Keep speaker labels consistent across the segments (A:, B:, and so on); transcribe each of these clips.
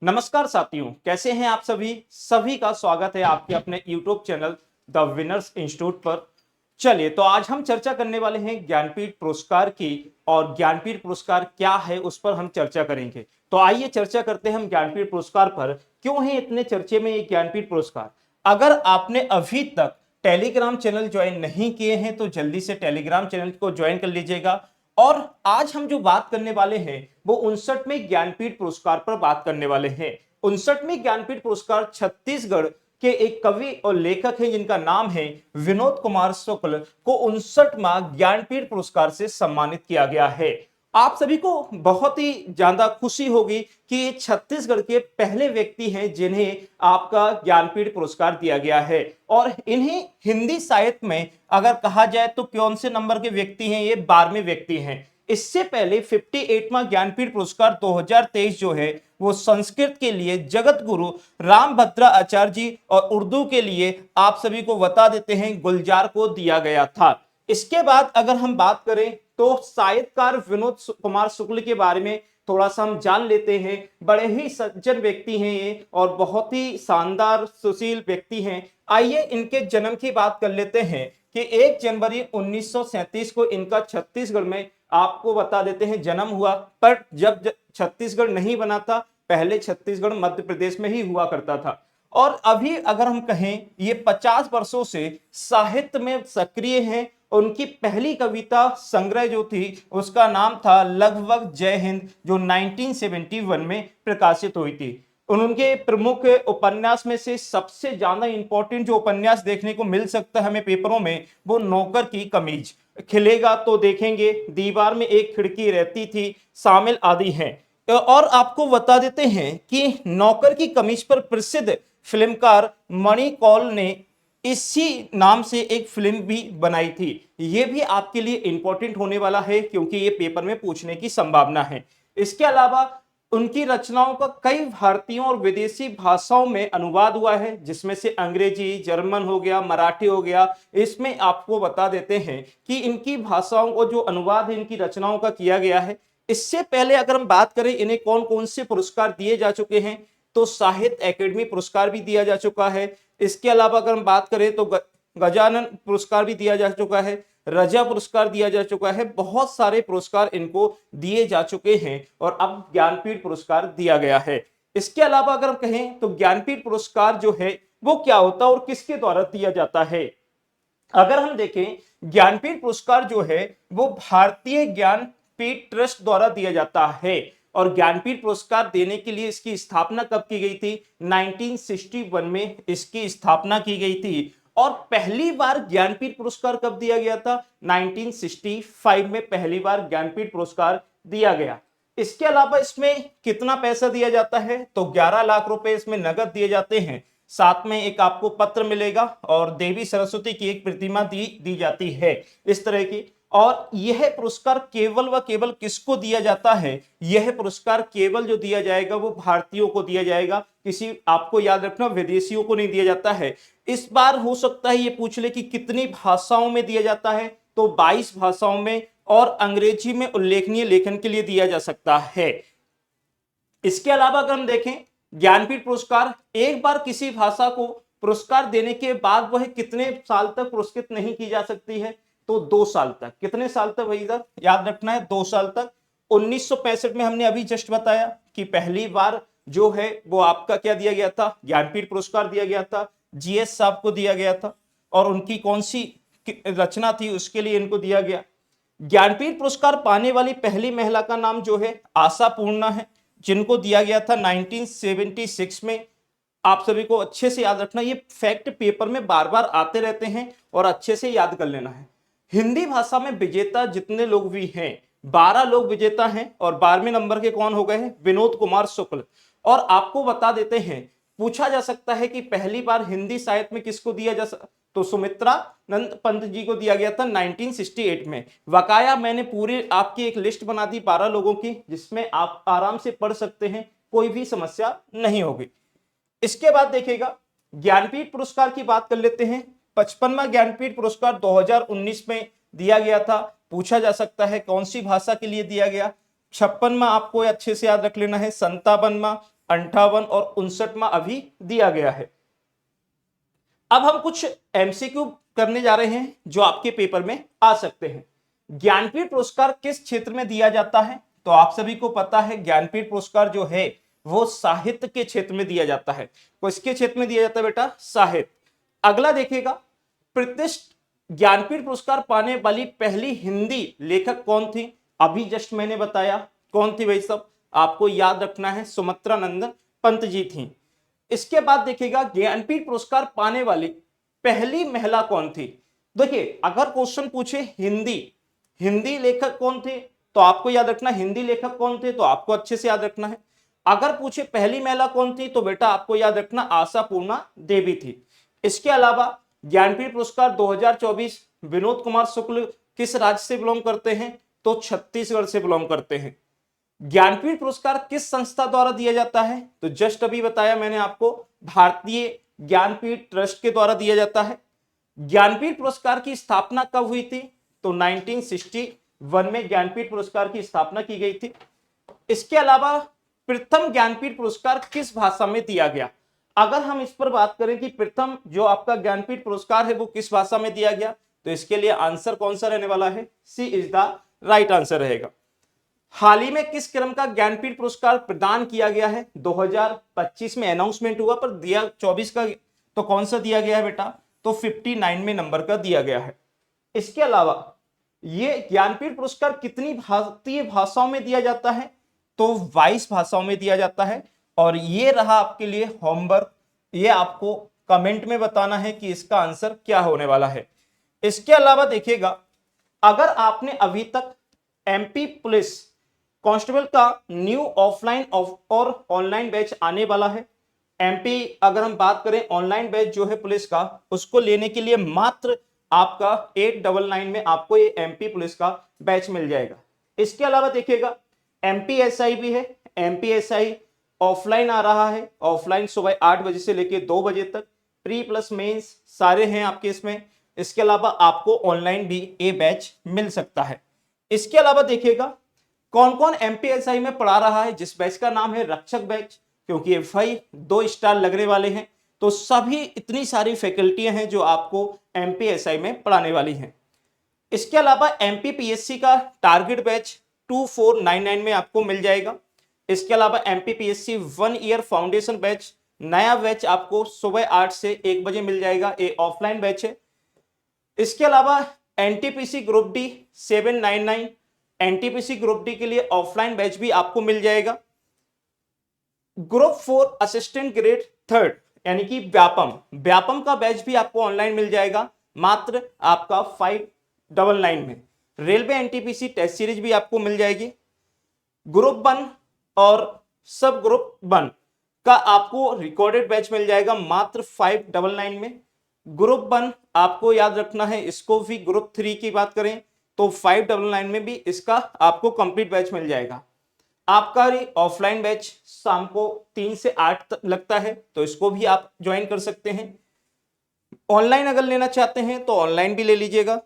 A: नमस्कार साथियों, कैसे हैं आप सभी का स्वागत है आपके अपने YouTube channel the winners institute पर। चलिए, तो आज हम चर्चा करने वाले हैं ज्ञानपीठ पुरस्कार की, और ज्ञानपीठ पुरस्कार क्या है उस पर हम चर्चा करेंगे। तो आइए चर्चा करते हैं हम ज्ञानपीठ पुरस्कार पर। क्यों है इतने चर्चे में ये ज्ञानपीठ पुरस्कार? अगर आपने अभी तक टेलीग्राम चैनल ज्वाइन नहीं किए हैं तो जल्दी से टेलीग्राम चैनल को ज्वाइन कर लीजिएगा। और आज हम जो बात करने वाले हैं वो 59वें ज्ञानपीठ पुरस्कार पर बात करने वाले हैं। 59वें ज्ञानपीठ पुरस्कार छत्तीसगढ़ के एक कवि और लेखक हैं जिनका नाम है विनोद कुमार शुक्ल को 59वां ज्ञानपीठ पुरस्कार से सम्मानित किया गया है। आप सभी को बहुत ही ज्यादा खुशी होगी कि ये छत्तीसगढ़ के पहले व्यक्ति हैं जिन्हें आपका ज्ञानपीठ पुरस्कार दिया गया है। और इन्हें हिंदी साहित्य में अगर कहा जाए तो कौन से नंबर के व्यक्ति हैं? ये 12वें व्यक्ति हैं। इससे पहले 58वां ज्ञानपीठ पुरस्कार 2023 जो है वो संस्कृत के लिए जगत गुरु रामभद्रा आचार्य जी और उर्दू के लिए आप सभी को बता देते हैं गुलजार को दिया गया था। इसके बाद अगर हम बात करें तो साहित्यकार विनोद कुमार शुक्ल के बारे में थोड़ा सा हम जान लेते हैं। बड़े ही सज्जन व्यक्ति हैं ये और बहुत ही शानदार सुशील व्यक्ति हैं। आइए इनके जन्म की बात कर लेते हैं कि 1 जनवरी 1937 को इनका छत्तीसगढ़ में आपको बता देते हैं जन्म हुआ। पर जब छत्तीसगढ़ नहीं बना था, पहले छत्तीसगढ़ मध्य प्रदेश में ही हुआ करता था। और अभी अगर हम कहें ये 50 वर्षों से साहित्य में सक्रिय हैं। उनकी पहली कविता संग्रह जो थी उसका नाम था लगभग जय हिंद, जो 1971 में प्रकाशित हुई थी। उनके प्रमुख उपन्यास में से सबसे ज्यादा इंपॉर्टेंट जो उपन्यास देखने को मिल सकता है हमें पेपरों में वो नौकर की कमीज, खिलेगा तो देखेंगे, दीवार में एक खिड़की रहती थी शामिल आदि हैं। और आपको बता देते हैं कि नौकर की कमीज पर प्रसिद्ध फिल्मकार मणि कौल ने इसी नाम से एक फिल्म भी बनाई थी। यह भी आपके लिए इंपॉर्टेंट होने वाला है क्योंकि ये पेपर में पूछने की संभावना है। इसके अलावा उनकी रचनाओं का कई भारतीय और विदेशी भाषाओं में अनुवाद हुआ है, जिसमें से अंग्रेजी, जर्मन हो गया, मराठी हो गया। इसमें आपको बता देते हैं कि इनकी भाषाओं को जो अनुवाद है इनकी रचनाओं का किया गया है। इससे पहले अगर हम बात करें इन्हें कौन कौन से पुरस्कार दिए जा चुके हैं तो साहित्य अकेडमी पुरस्कार भी दिया जा चुका है। इसके अलावा अगर हम बात करें तो गजानन पुरस्कार भी दिया जा चुका है, रजा पुरस्कार दिया जा चुका है। बहुत सारे पुरस्कार इनको दिए जा चुके हैं और अब ज्ञानपीठ पुरस्कार दिया गया है। इसके अलावा अगर हम कहें तो ज्ञानपीठ पुरस्कार जो है वो क्या होता है और किसके द्वारा दिया जाता है? अगर हम देखें ज्ञानपीठ पुरस्कार जो है वो भारतीय ज्ञानपीठ ट्रस्ट द्वारा दिया जाता है। और ज्ञानपीठ पुरस्कार देने के लिए इसकी स्थापना कब की गई थी? 1961 में इसकी स्थापना की गई थी। और पहली बार ज्ञानपीठ पुरस्कार कब दिया गया था? 1965 में पहली बार ज्ञानपीठ पुरस्कार दिया गया। इसके अलावा इसमें कितना पैसा दिया जाता है? तो 11 लाख रुपए इसमें नगद दिए जाते हैं। साथ में एक आपको पत्र मिलेगा और देवी सरस्वती की एक प्रतिमा दी जाती है इस तरह की। और यह पुरस्कार केवल व केवल किसको दिया जाता है? यह पुरस्कार केवल जो दिया जाएगा वो भारतीयों को दिया जाएगा, किसी आपको याद रखना विदेशियों को नहीं दिया जाता है। इस बार हो सकता है ये पूछ ले कि कितनी भाषाओं में दिया जाता है, तो 22 भाषाओं में और अंग्रेजी में उल्लेखनीय लेखन के लिए दिया जा सकता है। इसके अलावा अगर हम देखें ज्ञानपीठ पुरस्कार एक बार किसी भाषा को पुरस्कार देने के बाद वह कितने साल तक पुरस्कृत नहीं की जा सकती है? तो 2 साल तक। कितने साल तक भैया याद रखना है? 2 साल तक। 1965 में हमने अभी जस्ट बताया कि पहली बार जो है वो आपका क्या दिया गया था? ज्ञानपीठ पुरस्कार दिया गया था, जीएस साहब को दिया गया था। और उनकी कौन सी रचना थी उसके लिए इनको दिया गया। ज्ञानपीठ पुरस्कार पाने वाली पहली महिला का नाम जो है आशा पूर्णा है, जिनको दिया गया था 1976 में। आप सभी को अच्छे से याद रखना, ये फैक्ट पेपर में बार बार आते रहते हैं और अच्छे से याद कर लेना है। हिंदी भाषा में विजेता जितने लोग भी हैं 12 लोग विजेता हैं और 12वें नंबर के कौन हो गए हैं? विनोद कुमार शुक्ल। और आपको बता देते हैं, पूछा जा सकता है कि पहली बार हिंदी साहित्य में किसको दिया जा तो सुमित्रा नंद पंत जी को दिया गया था 1968 में। वकाया मैंने पूरी आपकी एक लिस्ट बना दी 12 लोगों की, जिसमें आप आराम से पढ़ सकते हैं, कोई भी समस्या नहीं होगी। इसके बाद देखिएगा ज्ञानपीठ पुरस्कार की बात कर लेते हैं। 55वां ज्ञानपीठ पुरस्कार 2019 में दिया गया था। पूछा जा सकता है कौन सी भाषा के लिए दिया गया? 56वां आपको अच्छे से याद रख लेना है, 57वां, 58 और 59वां अभी दिया गया है। अब हम कुछ एमसीक्यू करने जा रहे हैं जो आपके पेपर में आ सकते हैं। ज्ञानपीठ पुरस्कार किस क्षेत्र में दिया जाता है? तो आप सभी को पता है ज्ञानपीठ पुरस्कार जो है वो साहित्य के क्षेत्र में दिया जाता है। तो इसके क्षेत्र में दिया जाता है बेटा साहित्य। अगला देखिएगा, प्रतिष्ठित ज्ञानपीठ पुरस्कार पाने वाली पहली हिंदी लेखक कौन थी? अभी जस्ट मैंने बताया कौन थी भाई सब, आपको याद रखना है, सुमित्रा नंदन पंत जी थी। इसके बाद देखिएगा ज्ञानपीठ पुरस्कार पाने वाली पहली महिला कौन थी? देखिए अगर क्वेश्चन पूछे हिंदी लेखक कौन थे तो आपको याद रखना हिंदी लेखक कौन थे, तो आपको अच्छे से याद रखना है। अगर पूछे पहली महिला कौन थी तो बेटा आपको याद रखना आशापूर्णा देवी थी। इसके अलावा ज्ञानपीठ पुरस्कार 2024 विनोद कुमार शुक्ल किस राज्य से बिलोंग करते हैं? तो छत्तीसगढ़ से बिलोंग करते हैं। ज्ञानपीठ पुरस्कार किस संस्था द्वारा दिया जाता है? तो जस्ट अभी बताया मैंने आपको, भारतीय ज्ञानपीठ ट्रस्ट के द्वारा दिया जाता है। ज्ञानपीठ पुरस्कार की स्थापना कब हुई थी? तो 1961 में ज्ञानपीठ पुरस्कार की स्थापना की गई थी। इसके अलावा प्रथम ज्ञानपीठ पुरस्कार किस भाषा में दिया गया? अगर हम इस पर बात करें कि प्रथम जो आपका ज्ञानपीठ पुरस्कार है वो किस भाषा में दिया गया, तो इसके लिए आंसर कौन सा रहने वाला है? सी इज द राइट आंसर रहेगा। हाल ही में किस क्रम का ज्ञानपीठ पुरस्कार प्रदान किया गया है? 2025 में अनाउंसमेंट हुआ पर दिया 24 का, तो कौन सा दिया गया है बेटा? तो 59 में नंबर का दिया गया है। इसके अलावा ये ज्ञानपीठ पुरस्कार कितनी भारतीय भाषाओं में दिया जाता है? तो 22 भाषाओं में दिया जाता है। और ये रहा आपके लिए होमवर्क, ये आपको कमेंट में बताना है कि इसका आंसर क्या होने वाला है। इसके अलावा देखिएगा, अगर आपने अभी तक एमपी पुलिस कांस्टेबल का न्यू ऑफलाइन और ऑनलाइन बैच आने वाला है। एमपी अगर हम बात करें ऑनलाइन बैच जो है पुलिस का, उसको लेने के लिए मात्र आपका 899 में आपको ये एमपी पुलिस का बैच मिल जाएगा। इसके अलावा देखिएगा एमपीएसआई भी है। एमपीएसआई ऑफलाइन आ रहा है, ऑफलाइन सुबह 8 बजे से लेकर 2 बजे तक, प्री प्लस मेंस सारे हैं आपके इसमें। इसके अलावा आपको ऑनलाइन भी ये बैच मिल सकता है। इसके अलावा देखिएगा कौन कौन एमपीएसआई में पढ़ा रहा है, जिस बैच का नाम है रक्षक बैच, क्योंकि एफआई 2 स्टार लगने वाले हैं, तो सभी इतनी सारी फैकल्टियां हैं जो आपको एमपीएसआई में पढ़ाने वाली हैं। इसके अलावा एमपीपीएससी का टारगेट बैच 2499 में आपको मिल जाएगा। इसके अलावा एमपीपीएससी 1 ईयर फाउंडेशन बैच, नया बैच आपको सुबह 8 से 1 बजे मिल जाएगा, ये ऑफलाइन बैच है। इसके अलावा NTPC group D 799, NTPC group D के लिए ऑफलाइन बैच भी आपको मिल जाएगा। ग्रुप 4 असिस्टेंट ग्रेड 3 यानी कि व्यापम का बैच भी आपको ऑनलाइन मिल जाएगा, मात्र आपका 599 में। रेलवे एनटीपीसी टेस्ट सीरीज भी आपको मिल जाएगी। ग्रुप 1 और सब ग्रुप 1 का आपको रिकॉर्डेड बैच मिल जाएगा मात्र 599 में। ग्रुप 1 आपको याद रखना है, इसको भी ग्रुप 3 की बात करें तो 599 में भी इसका आपको कंप्लीट बैच मिल जाएगा। आपका ऑफलाइन बैच शाम को 3 से 8 तक लगता है, तो इसको भी आप ज्वाइन कर सकते हैं। ऑनलाइन अगर लेना चाहते हैं तो ऑनलाइन भी ले लीजिएगा।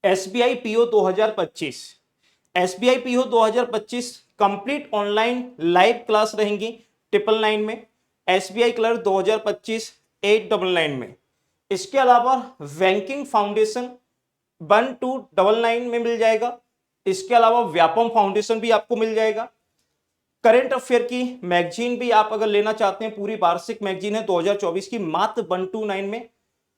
A: SBI PO 2025, SBI PO 2025 complete online live class रहेंगी 999 में। एसबीआई क्लर्क 2025 899 में। इसके अलावा बैंकिंग फाउंडेशन 1299 में मिल जाएगा। इसके अलावा व्यापम फाउंडेशन भी आपको मिल जाएगा। करंट अफेयर की मैगजीन भी आप अगर लेना चाहते हैं, पूरी वार्षिक मैगजीन है 2024 की, मात्र 129 में।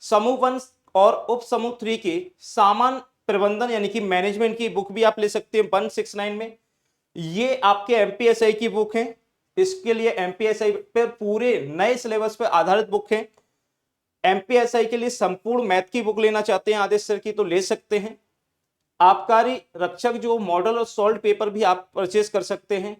A: समूह 1 और उप समूह 3 की सामान प्रबंधन यानी कि मैनेजमेंट की बुक भी आप ले सकते हैं 169 में। ये आपके एमपीएसआई की बुक है, इसके लिए एमपीएसआई पर पूरे नए सिलेबस पर आधारित बुक है। एमपीएसआई के लिए संपूर्ण मैथ की बुक लेना चाहते हैं आदेश सर की तो ले सकते हैं। आबकारी रक्षक जो मॉडल और सॉल्व पेपर भी आप परचेज कर सकते हैं।